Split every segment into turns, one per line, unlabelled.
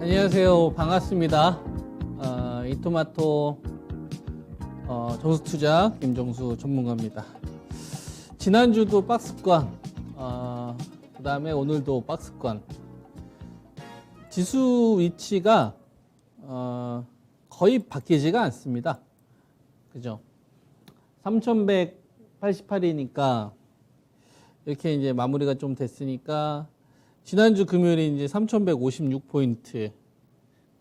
안녕하세요. 반갑습니다. 이토마토 정수투자 김정수 전문가입니다. 지난주도 박스권, 그 다음에 오늘도 박스권. 지수 위치가 거의 바뀌지가 않습니다. 그죠? 3188이니까 이렇게 이제 마무리가 좀 됐으니까 지난주 금요일에 이제 3156포인트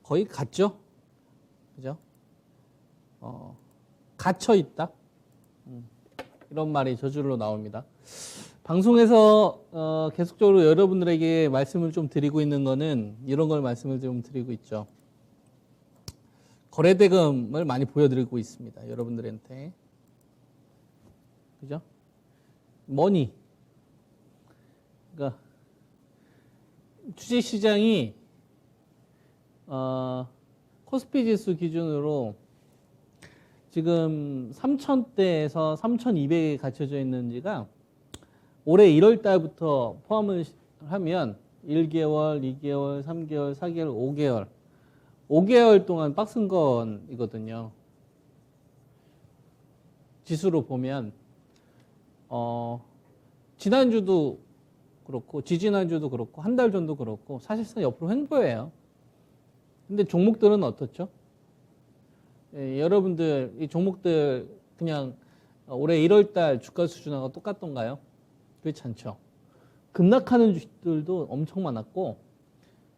거의 같죠? 그죠? 갇혀 있다. 이런 말이 저절로 나옵니다. 방송에서 계속적으로 여러분들에게 말씀을 좀 드리고 있는 거는 이런 걸 말씀을 좀 드리고 있죠. 거래대금을 많이 보여드리고 있습니다. 여러분들한테. 그죠? 머니. 그러니까 주식시장이 코스피 지수 기준으로 지금 3,000대에서 3,200에 갖춰져 있는지가 올해 1월 달부터 포함을 하면 1개월, 2개월, 3개월, 4개월, 5개월 동안 박스권이거든요. 지수로 보면 지난주도 그렇고 지지난주도 그렇고 한 달 전도 그렇고 사실상 옆으로 횡보예요. 근데 종목들은 어떻죠? 여러분들 이 종목들 그냥 올해 1월 달 주가 수준하고 똑같던가요? 그렇지 않죠. 급락하는 주식들도 엄청 많았고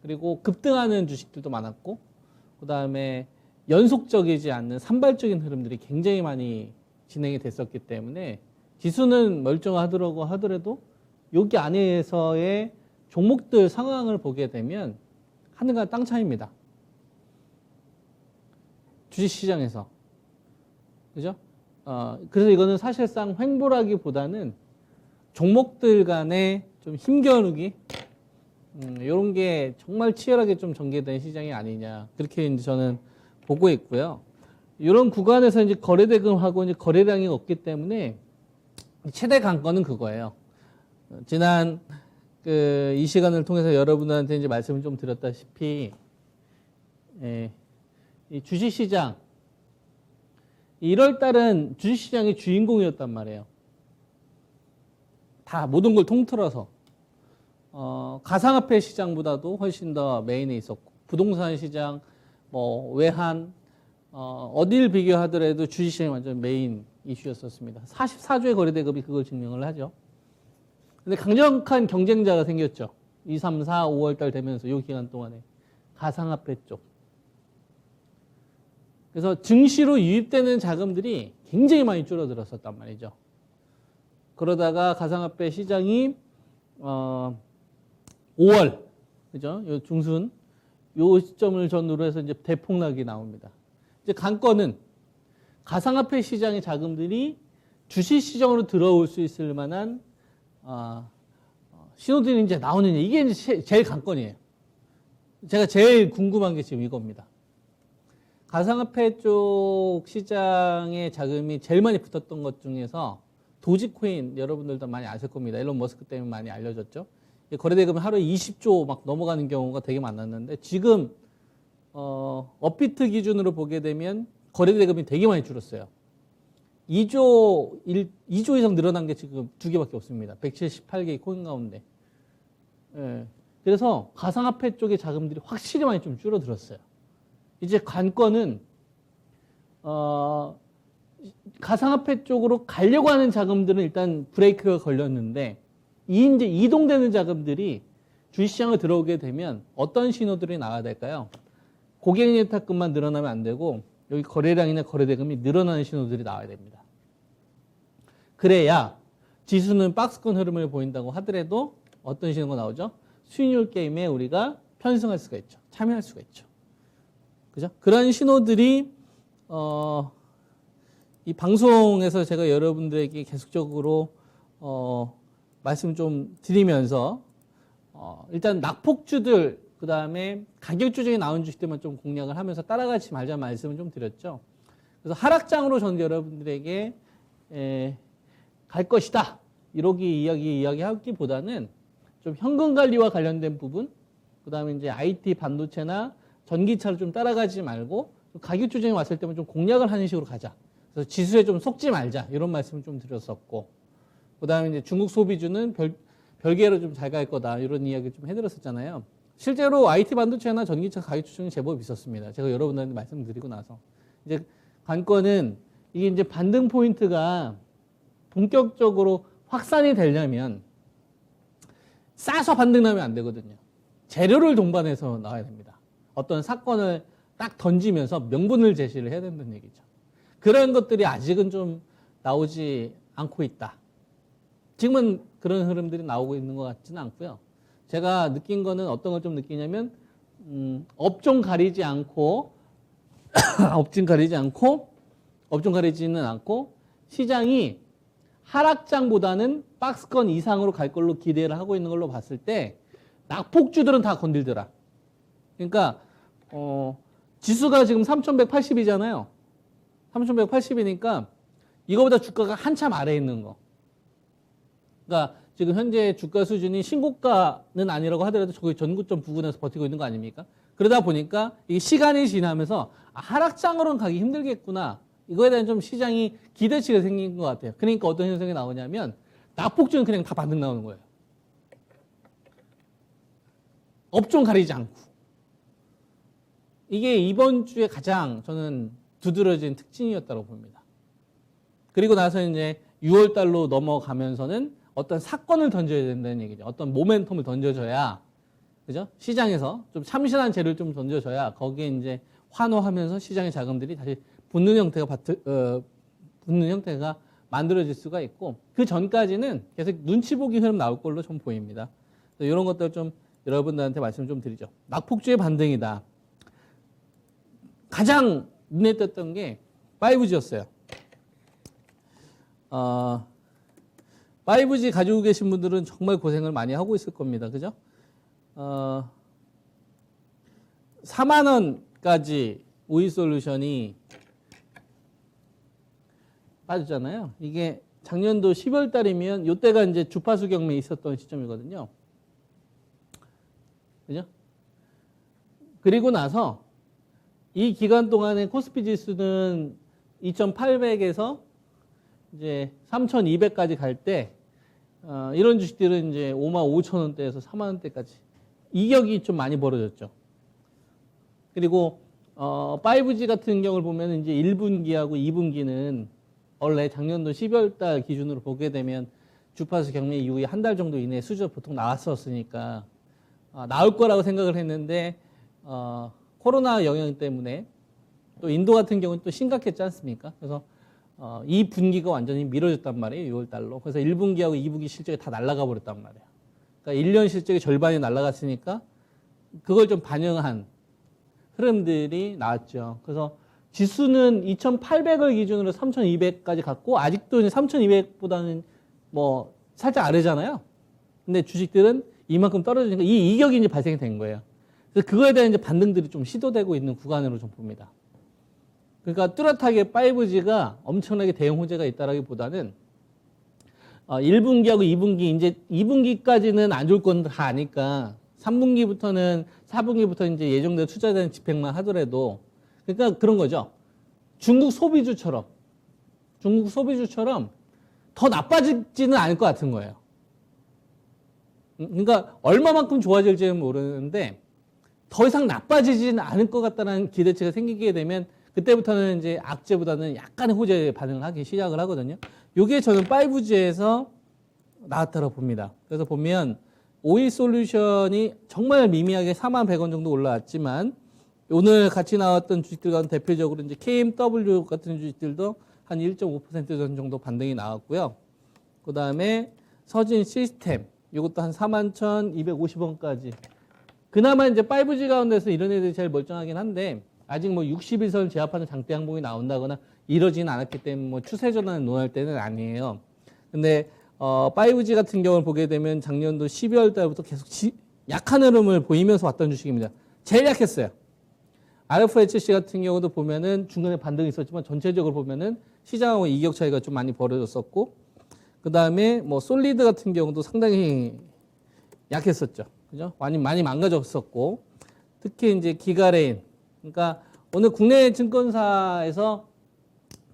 그리고 급등하는 주식들도 많았고 그 다음에 연속적이지 않는 산발적인 흐름들이 굉장히 많이 진행이 됐었기 때문에 지수는 멀쩡하더라고 하더라도 여기 안에서의 종목들 상황을 보게 되면 하늘과 땅 차이입니다. 주식시장에서. 그죠? 그래서 이거는 사실상 횡보라기보다는 종목들 간의 좀 힘겨루기, 이런 게 정말 치열하게 좀 전개된 시장이 아니냐. 그렇게 이제 저는 보고 있고요. 이런 구간에서 이제 거래대금하고 이제 거래량이 없기 때문에 최대 관건은 그거예요. 지난 이 시간을 통해서 여러분들한테 이제 말씀을 좀 드렸다시피, 이 주식시장, 1월 달은 주식시장이 주인공이었단 말이에요. 다 모든 걸 통틀어서. 가상화폐 시장보다도 훨씬 더 메인에 있었고, 부동산 시장, 뭐, 외환, 어딜 비교하더라도 주식시장이 완전 메인 이슈였었습니다. 44조의 거래대금이 그걸 증명을 하죠. 근데 강력한 경쟁자가 생겼죠. 2, 3, 4, 5월 달 되면서 이 기간 동안에. 가상화폐 쪽. 그래서 증시로 유입되는 자금들이 굉장히 많이 줄어들었었단 말이죠. 그러다가 가상화폐 시장이 5월, 그죠? 요 중순, 요 시점을 전후로 해서 이제 대폭락이 나옵니다. 이제 관건은 가상화폐 시장의 자금들이 주식 시장으로 들어올 수 있을 만한 신호들이 이제 나오느냐. 이게 이제 제일 관건이에요. 제가 제일 궁금한 게 지금 이겁니다. 가상화폐 쪽 시장의 자금이 제일 많이 붙었던 것 중에서 도지코인 여러분들도 많이 아실 겁니다. 일론 머스크 때문에 많이 알려졌죠. 거래대금이 하루에 20조 막 넘어가는 경우가 되게 많았는데 지금 업비트 기준으로 보게 되면 거래대금이 되게 많이 줄었어요. 2조 이상 늘어난 게 지금 2개밖에 없습니다. 178개의 코인 가운데. 예. 그래서 가상화폐 쪽의 자금들이 확실히 많이 좀 줄어들었어요. 이제 관건은 가상화폐 쪽으로 가려고 하는 자금들은 일단 브레이크가 걸렸는데 이제 이동되는 자금들이 주식시장에 들어오게 되면 어떤 신호들이 나와야 될까요? 고객 예탁금만 늘어나면 안 되고 여기 거래량이나 거래대금이 늘어나는 신호들이 나와야 됩니다. 그래야 지수는 박스권 흐름을 보인다고 하더라도 어떤 신호가 나오죠? 수익률 게임에 우리가 편승할 수가 있죠. 참여할 수가 있죠. 그죠? 그런 신호들이 이 방송에서 제가 여러분들에게 계속적으로 말씀 좀 드리면서 일단 낙폭주들 그 다음에 가격 조정이 나온 주식들만 좀 공략을 하면서 따라가지 말자 말씀을 좀 드렸죠. 그래서 하락장으로 저는 여러분들에게 갈 것이다 이야기하기보다는 좀 현금 관리와 관련된 부분 그다음에 이제 IT 반도체나 전기차를 좀 따라가지 말고 가격 조정이 왔을 때만 좀 공략을 하는 식으로 가자. 그래서 지수에 좀 속지 말자. 이런 말씀을 좀 드렸었고. 그다음에 이제 중국 소비주는 별개로 좀 잘 갈 거다. 이런 이야기를 좀 해드렸었잖아요. 실제로 IT 반도체나 전기차 가격 조정이 제법 있었습니다. 제가 여러분들한테 말씀드리고 나서. 이제 관건은 이게 이제 반등 포인트가 본격적으로 확산이 되려면 싸서 반등 나면 안 되거든요. 재료를 동반해서 나와야 됩니다. 어떤 사건을 딱 던지면서 명분을 제시를 해야 된다는 얘기죠. 그런 것들이 아직은 좀 나오지 않고 있다. 지금은 그런 흐름들이 나오고 있는 것 같지는 않고요. 제가 느낀 거는 어떤 걸 좀 느끼냐면 업종 가리지 않고 업종 가리지는 않고 시장이 하락장보다는 박스권 이상으로 갈 걸로 기대를 하고 있는 걸로 봤을 때 낙폭주들은 다 건들더라. 그러니까 지수가 지금 3,180이잖아요. 3,180이니까 이거보다 주가가 한참 아래에 있는 거. 그러니까 지금 현재 주가 수준이 신고가는 아니라고 하더라도 저기 전고점 부근에서 버티고 있는 거 아닙니까? 그러다 보니까 이 시간이 지나면서 하락장으로는 가기 힘들겠구나. 이거에 대한 좀 시장이 기대치가 생긴 것 같아요. 그러니까 어떤 현상이 나오냐면 낙폭주는 그냥 다 반등 나오는 거예요. 업종 가리지 않고. 이게 이번 주에 가장 저는 두드러진 특징이었다고 봅니다. 그리고 나서 이제 6월 달로 넘어가면서는 어떤 사건을 던져야 된다는 얘기죠. 어떤 모멘텀을 던져줘야, 그죠? 시장에서 좀 참신한 재료를 좀 던져줘야 거기에 이제 환호하면서 시장의 자금들이 다시 붙는 형태가 만들어질 수가 있고, 그 전까지는 계속 눈치 보기 흐름 나올 걸로 좀 보입니다. 이런 것들 좀 여러분들한테 말씀 좀 드리죠. 낙폭주의 반등이다. 가장 눈에 띄었던 게 5G였어요. 5G 가지고 계신 분들은 정말 고생을 많이 하고 있을 겁니다. 그죠? 4만 원까지 오이솔루션이 빠졌잖아요. 이게 작년도 12월 달이면 이때가 이제 주파수 경매에 있었던 시점이거든요. 그죠? 그리고 나서 이 기간 동안에 코스피 지수는 2,800에서 이제 3,200까지 갈 때, 이런 주식들은 이제 55,000원대에서 4만원대까지 이격이 좀 많이 벌어졌죠. 그리고 5G 같은 경우를 보면 이제 1분기하고 2분기는 원래 작년도 12월 달 기준으로 보게 되면 주파수 경매 이후에 한 달 정도 이내에 수주가 보통 나왔었으니까 나올 거라고 생각을 했는데 코로나 영향 때문에 또 인도 같은 경우는 또 심각했지 않습니까? 그래서 이 분기가 완전히 미뤄졌단 말이에요. 6월 달로. 그래서 1분기하고 2분기 실적이 다 날아가 버렸단 말이에요. 그러니까 1년 실적의 절반이 날아갔으니까 그걸 좀 반영한 흐름들이 나왔죠. 그래서 지수는 2,800을 기준으로 3,200까지 갔고 아직도 3,200보다는 뭐 살짝 아래잖아요. 근데 주식들은 이만큼 떨어지니까 이 이격이 이제 발생이 된 거예요. 그래서 그거에 대한 이제 반등들이 좀 시도되고 있는 구간으로 좀 봅니다. 그러니까 뚜렷하게 5G가 엄청나게 대형 호재가 있다라기보다는 1분기하고 2분기 이제 2분기까지는 안 좋을 건 다 아니까 3분기부터는 4분기부터 이제 예정대로 투자되는 집행만 하더라도 그러니까 그런 거죠. 중국 소비주처럼 더 나빠지지는 않을 것 같은 거예요. 그러니까 얼마만큼 좋아질지는 모르는데 더 이상 나빠지지는 않을 것 같다는 기대치가 생기게 되면 그때부터는 이제 악재보다는 약간의 호재 반응을 하기 시작을 하거든요. 이게 저는 5G에서 나왔다고 봅니다. 그래서 보면 오이솔루션이 정말 미미하게 41,100원 정도 올라왔지만 오늘 같이 나왔던 주식들 가운데 대표적으로 이제 KMW 같은 주식들도 한 1.5% 정도 반등이 나왔고요. 그 다음에 서진 시스템 이것도 한 41,250원까지. 그나마 이제 5G 가운데서 이런 애들이 제일 멀쩡하긴 한데 아직 뭐 60일선 제압하는 장대 항목이 나온다거나 이러지는 않았기 때문에 뭐 추세 전환을 논할 때는 아니에요. 근데 5G 같은 경우를 보게 되면 작년도 12월 달부터 계속 약한 흐름을 보이면서 왔던 주식입니다. 제일 약했어요. RFHC 같은 경우도 보면은 중간에 반등이 있었지만 전체적으로 보면은 시장하고 이격 차이가 좀 많이 벌어졌었고 그 다음에 뭐 솔리드 같은 경우도 상당히 약했었죠. 그죠? 많이 망가졌었고, 특히 이제 기가레인. 그러니까 오늘 국내 증권사에서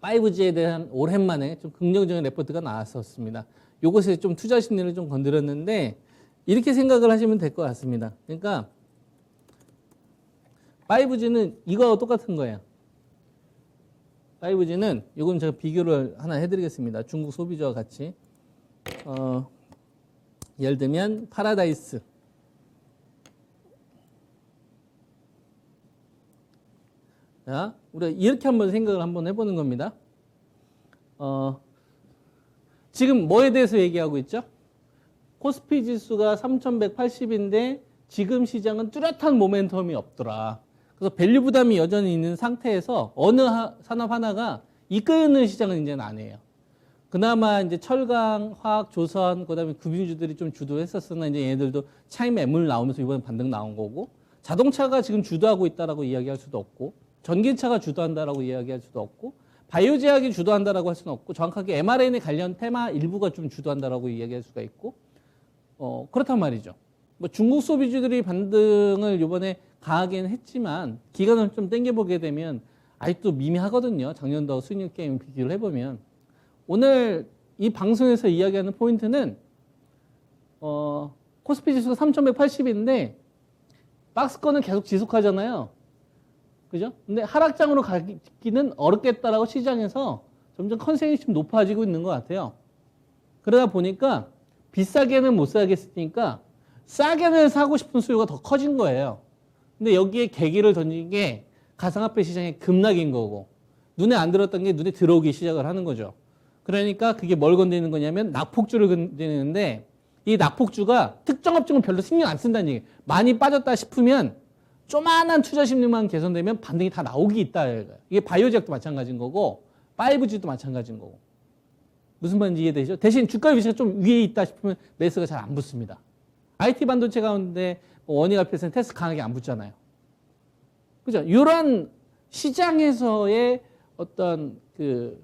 5G에 대한 오랜만에 좀 긍정적인 레포트가 나왔었습니다. 요것에 좀 투자 심리를 좀 건드렸는데, 이렇게 생각을 하시면 될 것 같습니다. 그러니까 5G는 이거와 똑같은 거예요. 5G는 이건 제가 비교를 하나 해드리겠습니다. 중국 소비자와 같이. 예를 들면 파라다이스. 자, 우리가 이렇게 한번 생각을 한번 해보는 겁니다. 지금 뭐에 대해서 얘기하고 있죠? 코스피 지수가 3180인데 지금 시장은 뚜렷한 모멘텀이 없더라. 그래서 밸류 부담이 여전히 있는 상태에서 어느 산업 하나가 이끄는 시장은 이제는 아니에요. 그나마 이제 철강, 화학, 조선, 그다음에 금융주들이 좀 주도했었으나 이제 얘네들도 차익 매물 나오면서 이번에 반등 나온 거고, 자동차가 지금 주도하고 있다라고 이야기할 수도 없고, 전기차가 주도한다라고 이야기할 수도 없고, 바이오 제약이 주도한다라고 할 수는 없고, 정확하게 mRNA 관련 테마 일부가 좀 주도한다라고 이야기할 수가 있고, 그렇단 말이죠. 뭐 중국 소비주들이 반등을 이번에 강하게는 했지만 기간을 좀 당겨보게 되면 아직도 미미하거든요. 작년도 수익률 게임 비교를 해보면. 오늘 이 방송에서 이야기하는 포인트는 코스피 지수가 3180인데 박스권은 계속 지속하잖아요. 그죠? 근데 하락장으로 가기는 어렵겠다라고 시장에서 점점 컨센이 좀 높아지고 있는 것 같아요. 그러다 보니까 비싸게는 못 사겠으니까 싸게는 사고 싶은 수요가 더 커진 거예요. 근데 여기에 계기를 던진 게 가상화폐 시장의 급락인 거고, 눈에 안 들었던 게 눈에 들어오기 시작을 하는 거죠. 그러니까 그게 뭘 건드리는 거냐면 낙폭주를 건드리는데, 이 낙폭주가 특정 업종은 별로 신경 안 쓴다는 얘기예요. 많이 빠졌다 싶으면 조만한 투자 심리만 개선되면 반등이 다 나오기 있다. 이게 바이오제약도 마찬가지인 거고 5G도 마찬가지인 거고. 무슨 말인지 이해되시죠? 대신 주가 위치가 좀 위에 있다 싶으면 매수가 잘 안 붙습니다. IT 반도체 가운데 원익 알피에서는 테스트 강하게 안 붙잖아요. 그죠? 이런 시장에서의 어떤 그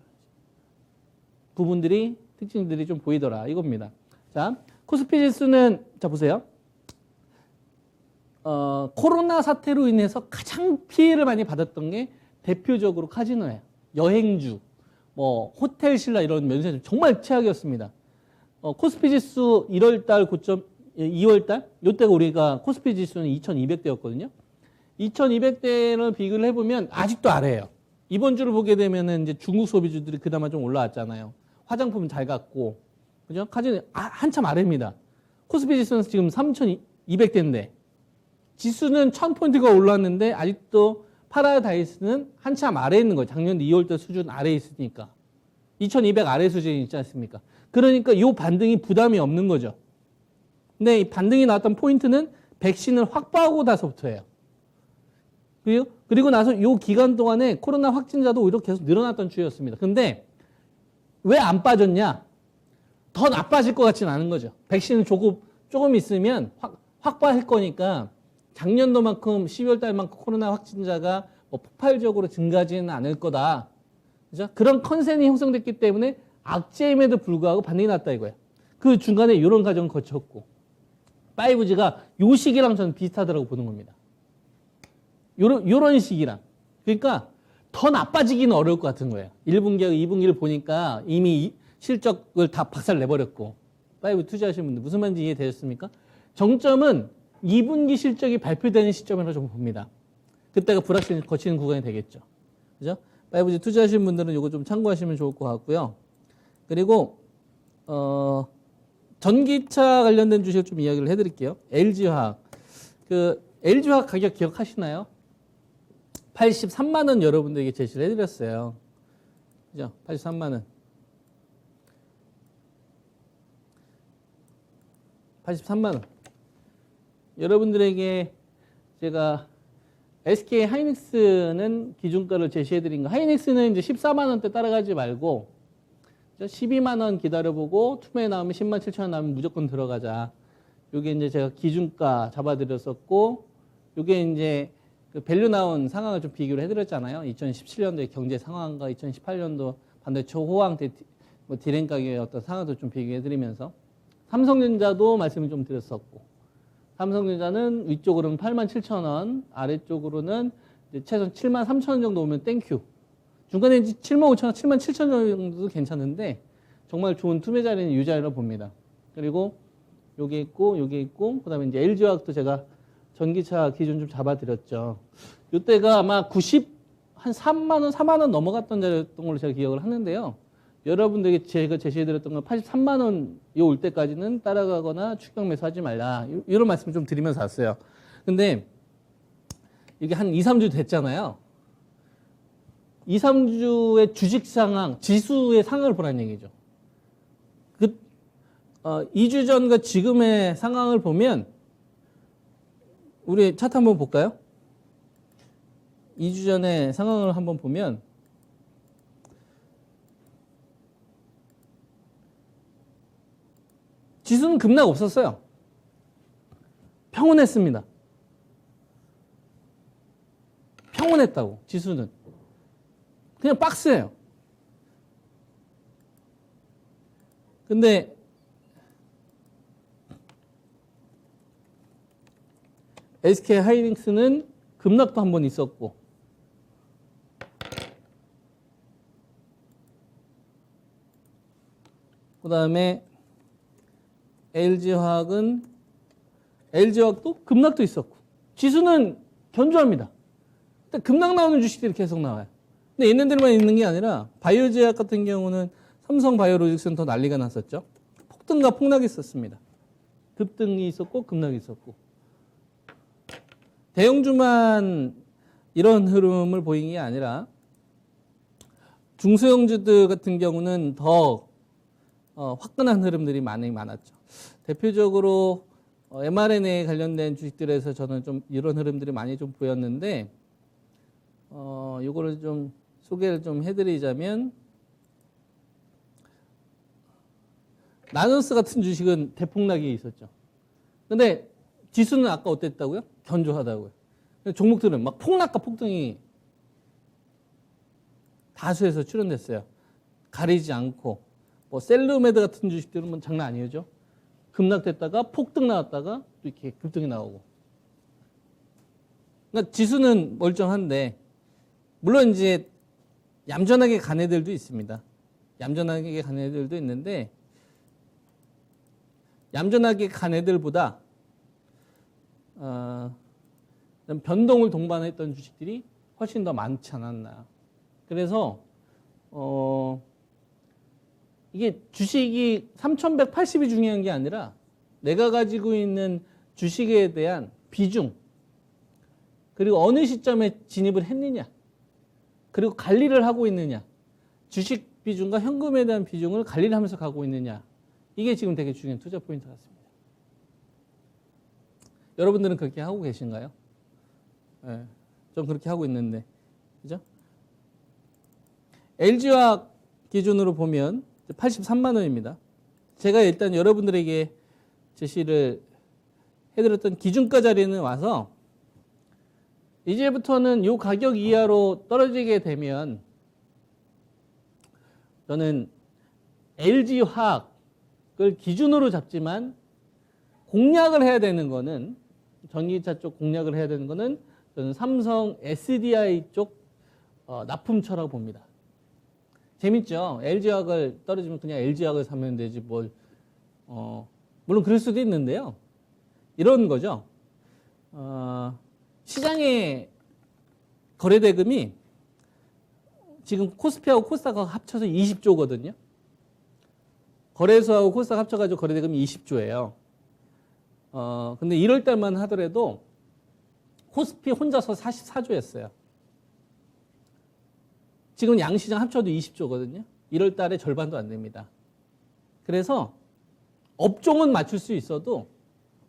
부분들이, 특징들이 좀 보이더라. 이겁니다. 자, 코스피 지수는, 자, 보세요. 코로나 사태로 인해서 가장 피해를 많이 받았던 게 대표적으로 카지노예요. 여행주, 뭐 호텔 신라 이런 면세점 정말 최악이었습니다. 코스피 지수 1월달 고점, 2월달 이때가 우리가 코스피 지수는 2200대였거든요. 2200대를 비교를 해보면 아직도 아래예요. 이번 주를 보게 되면은 이제 중국 소비주들이 그나마 좀 올라왔잖아요. 화장품 잘 갔고, 그죠? 카지노 한참 아래입니다. 코스피 지수는 지금 3200대인데 지수는 1000포인트가 올랐는데 아직도 파라다이스는 한참 아래에 있는 거예요. 작년 2월달 수준 아래에 있으니까. 2200 아래 수준이 있지 않습니까? 그러니까 이 반등이 부담이 없는 거죠. 근데 이 반등이 나왔던 포인트는 백신을 확보하고 나서부터예요. 그리고 나서 이 기간 동안에 코로나 확진자도 오히려 계속 늘어났던 추이였습니다. 근데 왜 안 빠졌냐? 더 나빠질 것 같지는 않은 거죠. 백신은 조금 있으면 확보할 거니까 작년도만큼 12월 달만큼 코로나 확진자가 뭐 폭발적으로 증가하지는 않을 거다. 그죠? 그런 컨센이 형성됐기 때문에 악재임에도 불구하고 반등이 났다 이거예요. 그 중간에 이런 과정을 거쳤고 5G가 요 시기랑 저는 비슷하다고 보는 겁니다. 요런 시기랑. 그러니까 더 나빠지기는 어려울 것 같은 거예요. 1분기하고 2분기를 보니까 이미 실적을 다 박살 내버렸고 5G 투자하시는 분들 무슨 말인지 이해되셨습니까? 정점은 2분기 실적이 발표되는 시점이라고 좀 봅니다. 그때가 불확실히 거치는 구간이 되겠죠. 그죠? 5G 투자하시는 분들은 이거 좀 참고하시면 좋을 것 같고요. 그리고 전기차 관련된 주식을 좀 이야기를 해드릴게요. LG화학. 그 LG화학 가격 기억하시나요? 83만 원 여러분들에게 제시를 해드렸어요. 그죠? 83만 원. 83만 원. 여러분들에게 제가 SK 하이닉스는 기준가를 제시해드린 거. 하이닉스는 이제 14만 원대 따라가지 말고 12만 원 기다려보고 투매에 나오면 10만 7천 원 나오면 무조건 들어가자. 요게 이제 제가 기준가 잡아드렸었고, 요게 이제 그 밸류 나온 상황을 좀 비교를 해드렸잖아요. 2017년도의 경제 상황과 2018년도 반도체 초호황 뭐 디램 가격의 어떤 상황도 좀 비교해드리면서 삼성전자도 말씀을 좀 드렸었고, 삼성전자는 위쪽으로는 87,000원, 아래쪽으로는 이제 최소 73,000원 정도 오면 땡큐. 중간에 이제 75,000원, 77,000원 정도도 괜찮은데 정말 좋은 투매 자리는 이 자리로 봅니다. 그리고 요게 있고 요게 있고 그다음에 이제 LG화학도 제가 전기차 기준 좀 잡아드렸죠. 이때가 아마 한 3만 원, 4만 원 넘어갔던 자리였던 걸로 제가 기억을 하는데요. 여러분들에게 제가 제시해드렸던 건 83만 원 올 때까지는 따라가거나 추격 매수하지 말라. 이런 말씀 좀 드리면서 왔어요. 근데 이게 한 2, 3주 됐잖아요. 2, 3주의 주식 상황, 지수의 상황을 보라는 얘기죠. 2주 전과 지금의 상황을 보면 우리 차트 한번 볼까요? 2주 전의 상황을 한번 보면 지수는 급락 없었어요. 평온했습니다. 평온했다고, 지수는. 그냥 박스예요. 근데 SK 하이닉스는 급락도 한 번 있었고, 그 다음에 LG화학도 급락도 있었고, 지수는 견조합니다. 급락 나오는 주식들이 계속 나와요. 근데 얘네들만 있는 게 아니라 바이오제약 같은 경우는 삼성바이오로직스는 더 난리가 났었죠. 폭등과 폭락이 있었습니다. 급등이 있었고 급락이 있었고. 대형주만 이런 흐름을 보이는 게 아니라 중소형주들 같은 경우는 더 화끈한 흐름들이 많았죠. 대표적으로 mRNA 관련된 주식들에서 저는 좀 이런 흐름들이 많이 좀 보였는데 이거를 좀 소개를 좀 해드리자면 나노스 같은 주식은 대폭락이 있었죠. 근데 지수는 아까 어땠다고요? 견조하다고요. 종목들은 막 폭락과 폭등이 다수에서 출현됐어요. 가리지 않고 뭐 셀루메드 같은 주식들은 뭐 장난 아니죠. 급락됐다가 폭등 나왔다가 또 이렇게 급등이 나오고. 그러니까 지수는 멀쩡한데 물론 이제 얌전하게 간 애들도 있습니다. 얌전하게 간 애들도 있는데 얌전하게 간 애들보다 변동을 동반했던 주식들이 훨씬 더 많지 않았나. 그래서 이게 주식이 3,180이 중요한 게 아니라 내가 가지고 있는 주식에 대한 비중, 그리고 어느 시점에 진입을 했느냐, 그리고 관리를 하고 있느냐, 주식 비중과 현금에 대한 비중을 관리를 하면서 가고 있느냐, 이게 지금 되게 중요한 투자 포인트 같습니다. 여러분들은 그렇게 하고 계신가요? 네, 좀 그렇게 하고 있는데, 그죠? LG화학 기준으로 보면 83만 원입니다. 제가 일단 여러분들에게 제시를 해드렸던 기준가 자리는 와서 이제부터는 이 가격 이하로 떨어지게 되면 저는 LG화학을 기준으로 잡지만 공략을 해야 되는 거는 전기차 쪽 공략을 해야 되는 거는 저는 삼성 SDI 쪽 납품처라고 봅니다. 재밌죠? LG화학을 떨어지면 그냥 LG화학을 사면 되지 뭘 물론 그럴 수도 있는데요. 이런 거죠. 시장의 거래대금이 지금 코스피하고 코스닥하고 합쳐서 20조거든요. 거래소하고 코스닥 합쳐가지고 거래대금이 20조예요. 근데 1월 달만 하더라도 코스피 혼자서 44조였어요. 지금 양시장 합쳐도 20조거든요. 1월 달에 절반도 안 됩니다. 그래서 업종은 맞출 수 있어도,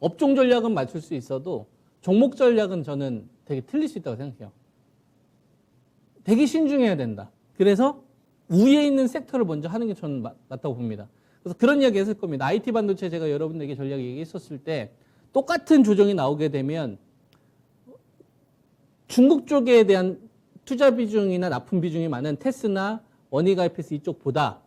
업종 전략은 맞출 수 있어도 종목 전략은 저는 되게 틀릴 수 있다고 생각해요. 되게 신중해야 된다. 그래서 위에 있는 섹터를 먼저 하는 게 저는 맞다고 봅니다. 그래서 그런 이야기 했을 겁니다. IT 반도체 제가 여러분들에게 전략 얘기했었을 때 똑같은 조정이 나오게 되면 중국 쪽에 대한 투자 비중이나 납품 비중이 많은 테스나 원익IPS 이쪽보다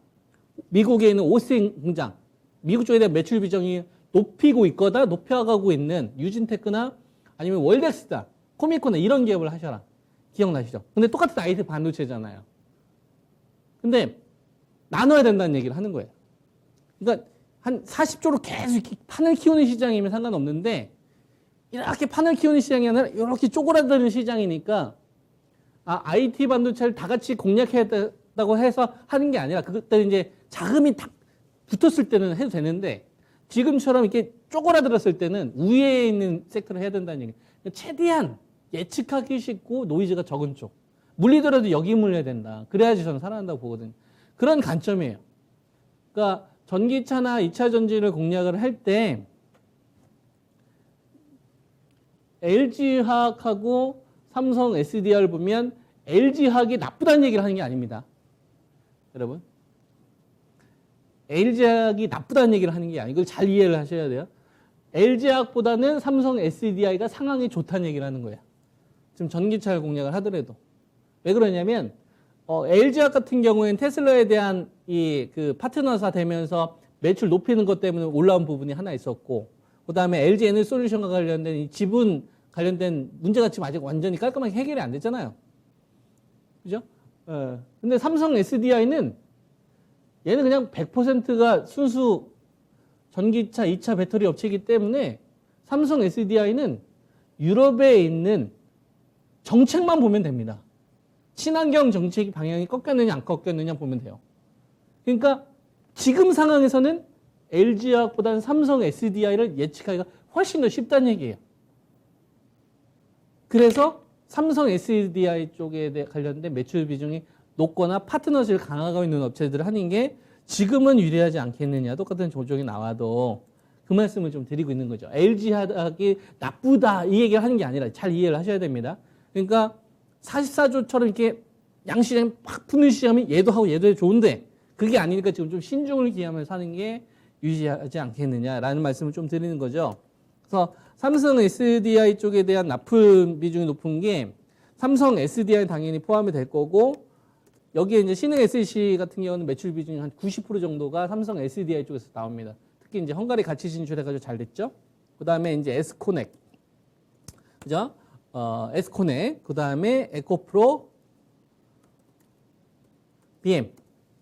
미국에 있는 오스틴 공장, 미국 쪽에 대한 매출 비중이 높이고 있거나 높여가고 있는 유진테크나 아니면 월덱스다, 코미코나 이런 기업을 하셔라. 기억나시죠? 근데 똑같은 IT 반도체잖아요. 근데 나눠야 된다는 얘기를 하는 거예요. 그러니까 한 40조로 계속 판을 키우는 시장이면 상관없는데 이렇게 판을 키우는 시장이 아니라 이렇게 쪼그라드는 시장이니까 IT 반도체를 다 같이 공략해야 된다고 해서 하는 게 아니라 그때 이제 자금이 딱 붙었을 때는 해도 되는데 지금처럼 이렇게 쪼그라들었을 때는 우위에 있는 섹터를 해야 된다는 얘기예요. 최대한 예측하기 쉽고 노이즈가 적은 쪽. 물리더라도 여기 물려야 된다. 그래야지 저는 살아난다고 보거든요. 그런 관점이에요. 그러니까 전기차나 2차 전지를 공략을 할 때 LG화학하고 삼성 SDI를 보면 LG화학이 나쁘다는 얘기를 하는 게 아닙니다. 여러분. LG화학이 나쁘다는 얘기를 하는 게 아니고 이걸 잘 이해를 하셔야 돼요. LG화학보다는 삼성 SDI가 상황이 좋다는 얘기를 하는 거예요. 지금 전기차를 공략을 하더라도. 왜 그러냐면 LG화학 같은 경우에는 테슬라에 대한 그 파트너사 되면서 매출 높이는 것 때문에 올라온 부분이 하나 있었고 그다음에 LG 에너지솔루션과 관련된 이 지분 관련된 문제가 지금 아직 완전히 깔끔하게 해결이 안 됐잖아요. 그죠? 근데 삼성 SDI는 얘는 그냥 100%가 순수 전기차 2차 배터리 업체이기 때문에 삼성 SDI는 유럽에 있는 정책만 보면 됩니다. 친환경 정책 방향이 꺾였느냐 안 꺾였느냐 보면 돼요. 그러니까 지금 상황에서는 LG화학보다는 삼성 SDI를 예측하기가 훨씬 더 쉽다는 얘기예요. 그래서 삼성 SDI 쪽에 관련된 매출 비중이 높거나 파트너십을 강화하고 있는 업체들을 하는 게 지금은 유리하지 않겠느냐. 똑같은 조정이 나와도 그 말씀을 좀 드리고 있는 거죠. LG화학이 나쁘다 이 얘기를 하는 게 아니라 잘 이해를 하셔야 됩니다. 그러니까 44조처럼 이렇게 양시장이 팍 푸는 시장이 얘도 하고 얘도 좋은데 그게 아니니까 지금 좀 신중을 기하면서 하는 게 유지하지 않겠느냐라는 말씀을 좀 드리는 거죠. 그래서 삼성 SDI 쪽에 대한 납품 비중이 높은 게 삼성 SDI 당연히 포함이 될 거고 여기에 이제 신흥 SC 같은 경우는 매출 비중이 한 90% 정도가 삼성 SDI 쪽에서 나옵니다. 특히 이제 헝가리 같이 진출해가지고 잘 됐죠. 그 다음에 이제 에스코넥, 그죠? 에스코넥, 그 다음에 에코프로, BM,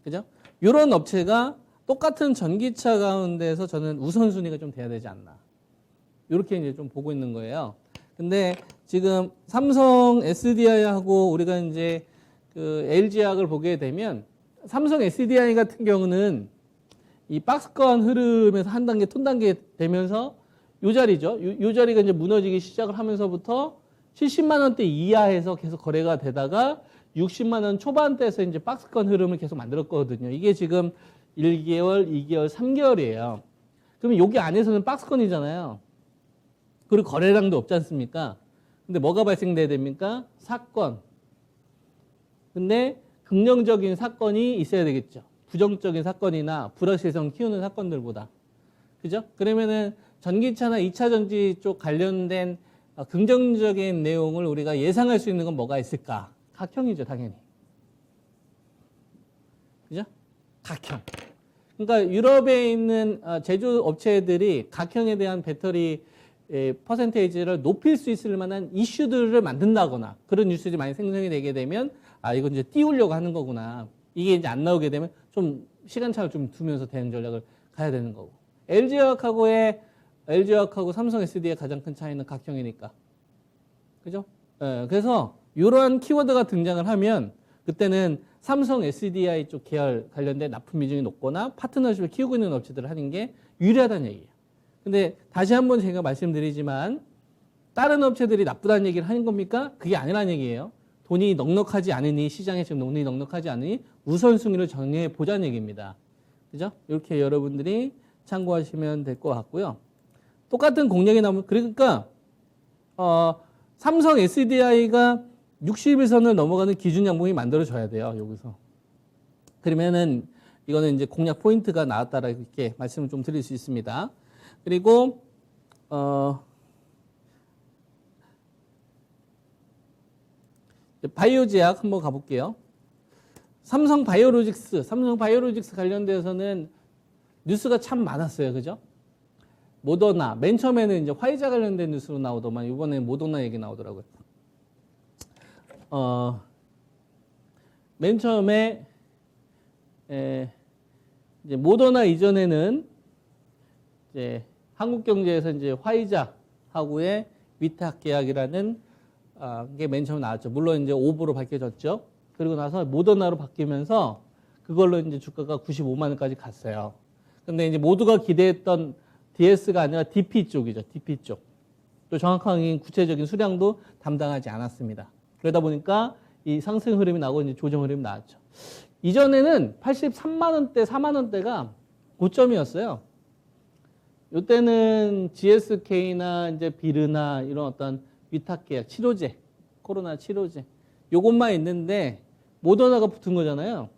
그죠? 이런 업체가 똑같은 전기차 가운데서 저는 우선순위가 좀 돼야 되지 않나. 이렇게 이제 좀 보고 있는 거예요. 근데 지금 삼성 SDI하고 우리가 이제 그 LG화학을 보게 되면 삼성 SDI 같은 경우는 이 박스권 흐름에서 한 단계, 톤 단계 되면서 요 자리죠. 요 자리가 이제 무너지기 시작을 하면서부터 70만 원대 이하에서 계속 거래가 되다가 60만 원 초반대에서 이제 박스권 흐름을 계속 만들었거든요. 이게 지금 1개월, 2개월, 3개월이에요. 그러면 여기 안에서는 박스권이잖아요. 그리고 거래량도 없지 않습니까? 근데 뭐가 발생돼야 됩니까? 사건. 근데 긍정적인 사건이 있어야 되겠죠. 부정적인 사건이나 불확실성 키우는 사건들보다. 그죠? 그러면은 전기차나 2차 전지 쪽 관련된 긍정적인 내용을 우리가 예상할 수 있는 건 뭐가 있을까? 각형이죠, 당연히. 그죠? 각형. 그러니까 유럽에 있는 제조업체들이 각형에 대한 배터리 퍼센테이지를 높일 수 있을 만한 이슈들을 만든다거나 그런 뉴스들이 많이 생성이 되게 되면 이건 이제 띄우려고 하는 거구나. 이게 이제 안 나오게 되면 좀 시간차를 좀 두면서 대응 전략을 가야 되는 거고. LG화학하고 삼성 SD의 가장 큰 차이는 각형이니까. 그죠? 그래서 이러한 키워드가 등장을 하면 그때는 삼성 SDI 쪽 계열 관련된 납품 비중이 높거나 파트너십을 키우고 있는 업체들을 하는 게 유리하다는 얘기예요. 근데 다시 한번 제가 말씀드리지만 다른 업체들이 나쁘다는 얘기를 하는 겁니까? 그게 아니라는 얘기예요. 돈이 넉넉하지 않으니 시장에 지금 돈이 넉넉하지 않으니 우선순위를 정해 보자는 얘기입니다. 그죠? 이렇게 여러분들이 참고하시면 될 것 같고요. 똑같은 공략이 나오면 그러니까 삼성 SDI가 60일선을 넘어가는 기준 양봉이 만들어져야 돼요. 여기서. 그러면은 이거는 이제 공략 포인트가 나왔다라 이렇게 말씀을 좀 드릴 수 있습니다. 그리고 바이오제약 한번 가볼게요. 삼성 바이오로직스 관련돼서는 뉴스가 참 많았어요. 그죠? 모더나, 맨 처음에는 이제 화이자 관련된 뉴스로 나오더만 이번에 모더나 얘기 나오더라고요. 맨 처음에 이제 모더나 이전에는 이제 한국경제에서 이제 화이자하고의 위탁 계약이라는 게 맨 처음 나왔죠. 물론 이제 오보로 밝혀졌죠. 그리고 나서 모더나로 바뀌면서 그걸로 이제 주가가 95만 원까지 갔어요. 근데 이제 모두가 기대했던 DS가 아니라 DP 쪽이죠. DP 쪽. 또 정확한 구체적인 수량도 담당하지 않았습니다. 그러다 보니까 이 상승 흐름이 나고 이제 조정 흐름이 나왔죠. 이전에는 83만 원대, 4만 원대가 고점이었어요. 이때는 GSK나 이제 비르나 이런 어떤 위탁 계약, 치료제, 코로나 치료제 요것만 있는데 모더나가 붙은 거잖아요.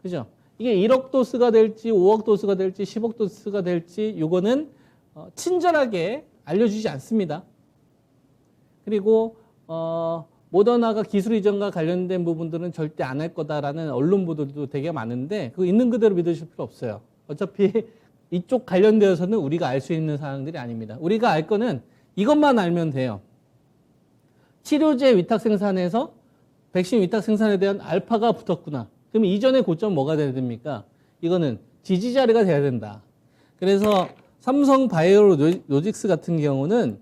그죠? 이게 1억 도스가 될지 5억 도스가 될지 10억 도스가 될지 요거는 친절하게 알려주지 않습니다. 그리고 모더나가 기술 이전과 관련된 부분들은 절대 안 할 거다라는 언론 보도도 되게 많은데 그거 있는 그대로 믿으실 필요 없어요. 어차피 이쪽 관련되어서는 우리가 알 수 있는 사항들이 아닙니다. 우리가 알 거는 이것만 알면 돼요. 치료제 위탁 생산에서 백신 위탁 생산에 대한 알파가 붙었구나. 그럼 이전의 고점 뭐가 돼야 됩니까? 이거는 지지 자리가 돼야 된다. 그래서 삼성 바이오로직스 같은 경우는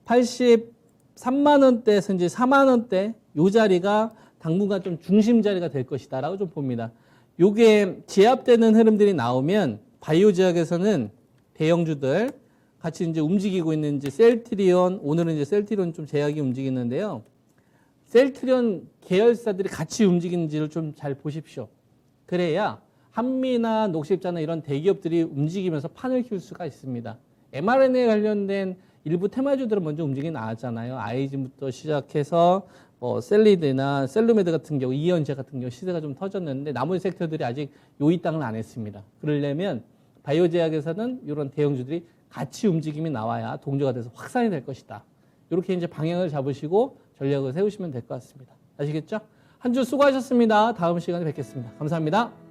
83만 원대에서 이제 4만 원대 요 자리가 당분간 좀 중심 자리가 될 것이다라고 좀 봅니다. 요게 제압되는 흐름들이 나오면 바이오 제약에서는 대형주들 같이 이제 움직이고 있는 이제 셀트리온, 오늘은 이제 셀트리온 좀 제약이 움직이는데요. 셀트리온 계열사들이 같이 움직이는지를 좀 잘 보십시오. 그래야 한미나 녹십자나 이런 대기업들이 움직이면서 판을 키울 수가 있습니다. mRNA 관련된 일부 테마주들은 먼저 움직이 나왔잖아요. 아이진부터 시작해서 셀리드나 셀루메드 같은 경우, 이연제 같은 경우 시세가 좀 터졌는데 나머지 섹터들이 아직 요이 땅을 안 했습니다. 그러려면 바이오 제약에서는 이런 대형주들이 같이 움직임이 나와야 동조가 돼서 확산이 될 것이다. 이렇게 이제 방향을 잡으시고 전략을 세우시면 될 것 같습니다. 아시겠죠? 한 주 수고하셨습니다. 다음 시간에 뵙겠습니다. 감사합니다.